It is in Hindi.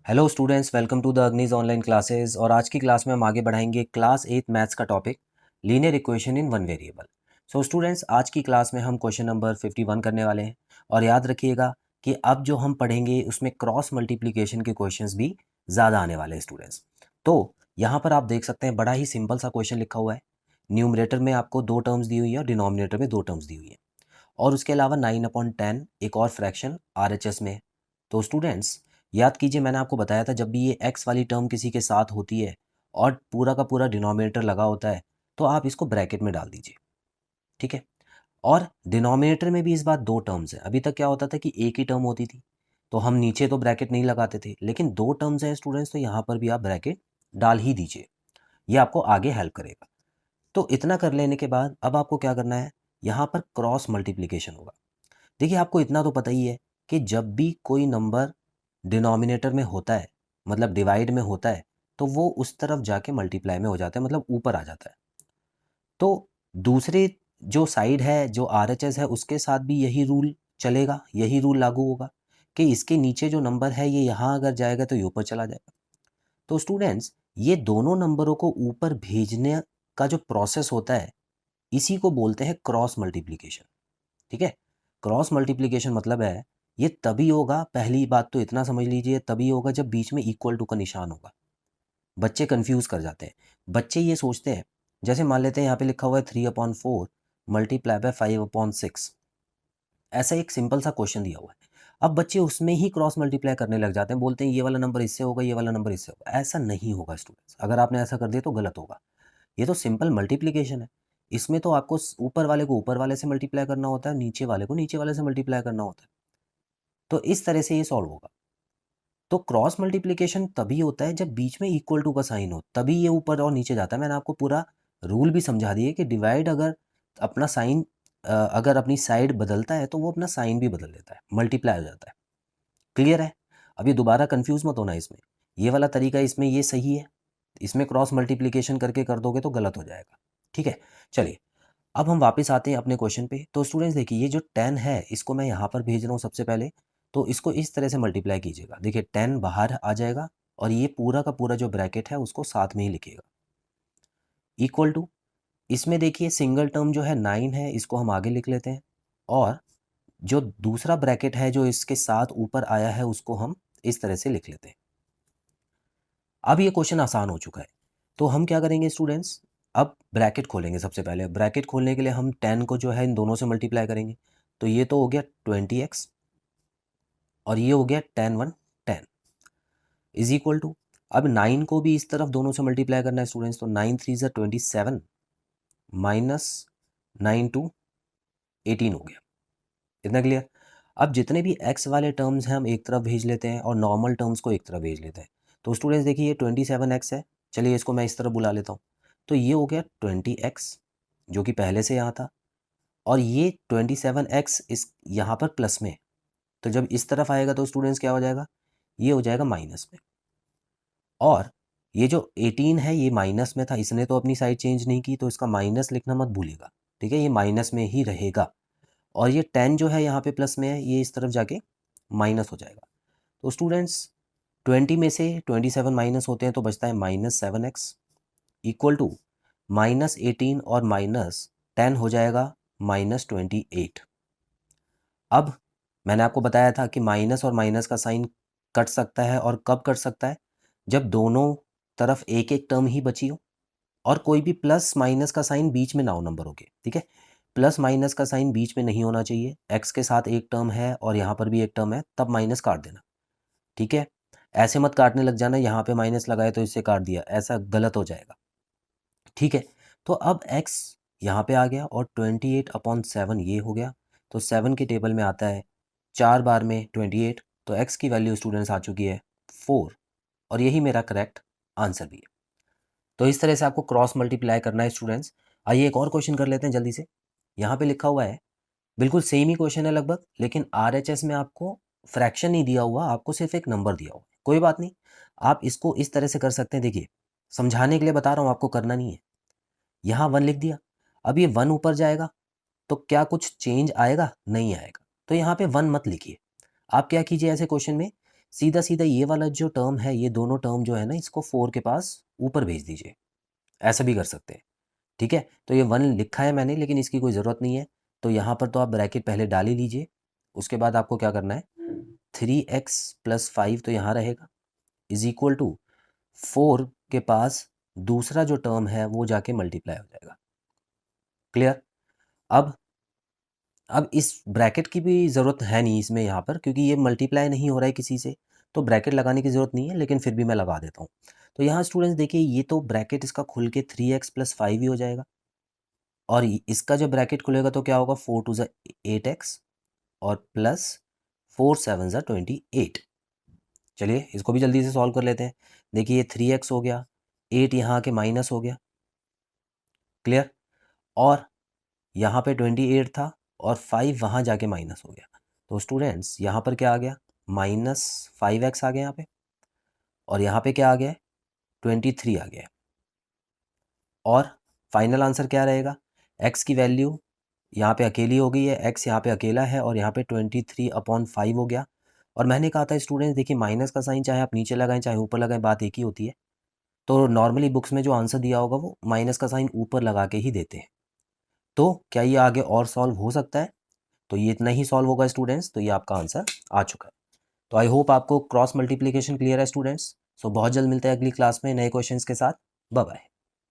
Hello students, welcome to the अग्निज ऑनलाइन क्लासेस। और आज की क्लास में हम आगे बढ़ाएंगे क्लास 8 मैथ्स का topic linear equation in one variable. So students, आज की क्लास में हम क्वेश्चन नंबर 51 करने वाले हैं। और याद रखिएगा कि अब जो हम पढ़ेंगे उसमें क्रॉस मल्टीप्लिकेशन के क्वेश्चंस भी ज़्यादा आने वाले हैं स्टूडेंट्स। तो यहाँ पर आप देख सकते हैं बड़ा ही सिंपल सा क्वेश्चन लिखा हुआ है। न्यूमरेटर में आपको 2 टर्म्स दी हुई है और डिनोमिनेटर में 2 टर्म्स दी हुई है। और उसके अलावा 9/10 एक और फ्रैक्शन RHS में है। तो स्टूडेंट्स याद कीजिए, मैंने आपको बताया था जब भी ये x वाली टर्म किसी के साथ होती है और पूरा का पूरा डिनोमिनेटर लगा होता है तो आप इसको ब्रैकेट में डाल दीजिए, ठीक है। और डिनोमिनेटर में भी इस बार 2 टर्म्स हैं। अभी तक क्या होता था कि एक ही टर्म होती थी तो हम नीचे तो ब्रैकेट नहीं लगाते थे, लेकिन 2 टर्म्स हैं स्टूडेंट्स तो यहाँ पर भी आप ब्रैकेट डाल ही दीजिए। ये आपको आगे हेल्प करेगा। तो इतना कर लेने के बाद अब आपको क्या करना है, यहाँ पर क्रॉस मल्टीप्लिकेशन होगा। देखिए, आपको इतना तो पता ही है कि जब भी कोई नंबर डिनोमिनेटर में होता है, मतलब डिवाइड में होता है, तो वो उस तरफ जाके मल्टीप्लाई में हो जाता है, मतलब ऊपर आ जाता है। तो दूसरे जो साइड है, जो RHS है, उसके साथ भी यही रूल चलेगा, यही रूल लागू होगा कि इसके नीचे जो नंबर है ये यहाँ अगर जाएगा तो ये ऊपर चला जाएगा। तो स्टूडेंट्स, ये दोनों नंबरों को ऊपर भेजने का जो प्रोसेस होता है इसी को बोलते हैं क्रॉस मल्टीप्लिकेशन, ठीक है। क्रॉस मल्टीप्लिकेशन मतलब है ये तभी होगा, पहली बात तो इतना समझ लीजिए, तभी होगा जब बीच में इक्वल टू का निशान होगा। बच्चे कंफ्यूज कर जाते हैं। बच्चे ये सोचते हैं, जैसे मान लेते हैं यहाँ पे लिखा हुआ है 3/4 मल्टीप्लाई बाय 5/6। ऐसा एक सिंपल सा क्वेश्चन दिया हुआ है। अब बच्चे उसमें ही क्रॉस मल्टीप्लाई करने लग जाते हैं, बोलते हैं ये वाला नंबर इससे होगा, ये वाला नंबर इससे होगा। ऐसा नहीं होगा स्टूडेंट्स, अगर आपने ऐसा कर दिया तो गलत होगा। ये तो सिंपल मल्टीप्लिकेशन है। इसमें तो आपको ऊपर वाले को ऊपर वाले से मल्टीप्लाई करना होता है, नीचे वाले को नीचे वाले से मल्टीप्लाई करना होता है। तो इस तरह से ये सॉल्व होगा। तो क्रॉस मल्टीप्लिकेशन तभी होता है जब बीच में इक्वल टू का साइन हो, तभी ये ऊपर और नीचे जाता है। मैंने आपको पूरा रूल भी समझा दिए कि डिवाइड अगर अपना साइन अगर अपनी साइड बदलता है तो वो अपना साइन भी बदल देता है, मल्टीप्लाई हो जाता है। क्लियर है? अभी दोबारा कंफ्यूज मत होना इसमें। ये वाला तरीका इसमें ये सही है, इसमें क्रॉस मल्टीप्लिकेशन करके कर दोगे तो गलत हो जाएगा, ठीक है। चलिए, अब हम वापस आते हैं अपने क्वेश्चन पे। तो स्टूडेंट्स देखिए, ये जो 10 है इसको मैं यहाँ पर भेज रहा हूँ सबसे पहले। तो इसको इस तरह से मल्टीप्लाई कीजिएगा। देखिए 10 बाहर आ जाएगा और ये पूरा का पूरा जो ब्रैकेट है उसको साथ में ही लिखिएगा। इक्वल टू, इसमें देखिए सिंगल टर्म जो है 9 है, इसको हम आगे लिख लेते हैं। और जो दूसरा ब्रैकेट है जो इसके साथ ऊपर आया है उसको हम इस तरह से लिख लेते हैं। अब ये क्वेश्चन आसान हो चुका है। तो हम क्या करेंगे स्टूडेंट्स, अब ब्रैकेट खोलेंगे। सबसे पहले ब्रैकेट खोलने के लिए हम 10 को जो है इन दोनों से मल्टीप्लाई करेंगे। तो ये तो हो गया 20x और ये हो गया 10 इज इक्वल टू, अब 9 को भी इस तरफ दोनों से मल्टीप्लाई करना है स्टूडेंट्स। तो 9 3 ज़ा 27 माइनस 9 2 18 हो गया। इतना क्लियर? अब जितने भी x वाले टर्म्स हैं हम एक तरफ भेज लेते हैं और नॉर्मल टर्म्स को एक तरफ भेज लेते हैं। तो स्टूडेंट्स देखिए ये 27x है, चलिए इसको मैं इस तरफ बुला लेता हूँ। तो ये हो गया 20x जो कि पहले से यहाँ था, और ये 27x इस यहाँ पर प्लस में। तो जब इस तरफ आएगा तो स्टूडेंट्स क्या हो जाएगा, ये हो जाएगा माइनस में। और ये जो 18 है ये माइनस में था, इसने तो अपनी साइड चेंज नहीं की तो इसका माइनस लिखना मत भूलिएगा, ठीक है। ये माइनस में ही रहेगा। और ये 10 जो है यहाँ पे प्लस में है, ये इस तरफ जाके माइनस हो जाएगा। तो स्टूडेंट्स 20 में से 27 माइनस होते हैं तो बचता है -7x इक्वल टू -18 और -10 हो जाएगा -28। अब मैंने आपको बताया था कि माइनस और माइनस का साइन कट सकता है, और कब कट सकता है, जब दोनों तरफ एक एक टर्म ही बची हो और कोई भी प्लस माइनस का साइन बीच में ना हो नंबरों के, ठीक है। प्लस माइनस का साइन बीच में नहीं होना चाहिए। एक्स के साथ एक टर्म है और यहाँ पर भी एक टर्म है, तब माइनस काट देना, ठीक है। ऐसे मत काटने लग जाना, यहाँ पे माइनस लगाए तो इससे काट दिया, ऐसा गलत हो जाएगा, ठीक है। तो अब x यहाँ पे आ गया और 28/7 ये हो गया। तो 7 के टेबल में आता है 4 बार में 28, तो x की वैल्यू स्टूडेंट्स आ चुकी है 4, और यही मेरा करेक्ट आंसर भी है। तो इस तरह से आपको क्रॉस मल्टीप्लाई करना है स्टूडेंट्स। आइए एक और क्वेश्चन कर लेते हैं जल्दी से। यहाँ पे लिखा हुआ है, बिल्कुल सेम ही क्वेश्चन है लगभग, लेकिन RHS में आपको फ्रैक्शन नहीं दिया हुआ, आपको सिर्फ एक नंबर दिया हुआ। कोई बात नहीं, आप इसको इस तरह से कर सकते हैं। देखिए, समझाने के लिए बता रहा हूँ, आपको करना नहीं है। यहाँ 1 लिख दिया, अब ये 1 ऊपर जाएगा तो क्या कुछ चेंज आएगा? नहीं आएगा। तो यहाँ पे 1 मत लिखिए। आप क्या कीजिए ऐसे क्वेश्चन में, सीधा सीधा ये वाला जो टर्म है, ये दोनों टर्म जो है ना, इसको 4 के पास ऊपर भेज दीजिए, ऐसा भी कर सकते हैं। ठीक है, तो ये 1 लिखा है मैंने, लेकिन इसकी कोई ज़रूरत नहीं है, तो यहाँ पर तो आप ब्रैकेट पहले डाल ही लीजिए। उसके बाद आपको क्या करना है, 3x + 5 तो यहाँ रहेगा, इज इक्वल टू 4 के पास दूसरा जो टर्म है वो जाके मल्टीप्लाई हो जाएगा। क्लियर? अब इस ब्रैकेट की भी ज़रूरत है नहीं इसमें यहाँ पर, क्योंकि ये मल्टीप्लाई नहीं हो रहा है किसी से, तो ब्रैकेट लगाने की ज़रूरत नहीं है, लेकिन फिर भी मैं लगा देता हूँ। तो यहाँ स्टूडेंट्स देखिए, ये तो ब्रैकेट इसका खुल के 3x + 5 ही हो जाएगा, और इसका जब ब्रैकेट खुलेगा तो क्या होगा, 4 2 8x और प्लस 4 7 28। चलिए इसको भी जल्दी से सॉल्व कर लेते हैं। देखिए ये 3x हो गया, 8 यहाँ के माइनस हो गया। क्लियर? और यहाँ पे 28 था और 5 वहाँ जाके माइनस हो गया, तो स्टूडेंट्स यहाँ पर क्या आ गया, -5x आ गया यहाँ पे, और यहाँ पे क्या आ गया, 23 आ गया। और फाइनल आंसर क्या रहेगा, x की वैल्यू यहाँ पे अकेली हो गई है, x यहाँ पे अकेला है, और यहाँ पे 23/5 हो गया। और मैंने कहा था स्टूडेंट्स, देखिए माइनस का साइन चाहे आप नीचे लगाएं चाहे ऊपर लगाएं, बात एक ही होती है। तो नॉर्मली बुक्स में जो आंसर दिया होगा वो माइनस का साइन ऊपर लगा के ही देते हैं। तो क्या ये आगे और सॉल्व हो सकता है? तो ये इतना ही सॉल्व होगा स्टूडेंट्स, तो ये आपका आंसर आ चुका है। तो आई होप आपको क्रॉस मल्टीप्लिकेशन क्लियर है स्टूडेंट्स। सो बहुत जल्द मिलते हैं अगली क्लास में नए क्वेश्चंस के साथ। Bye bye.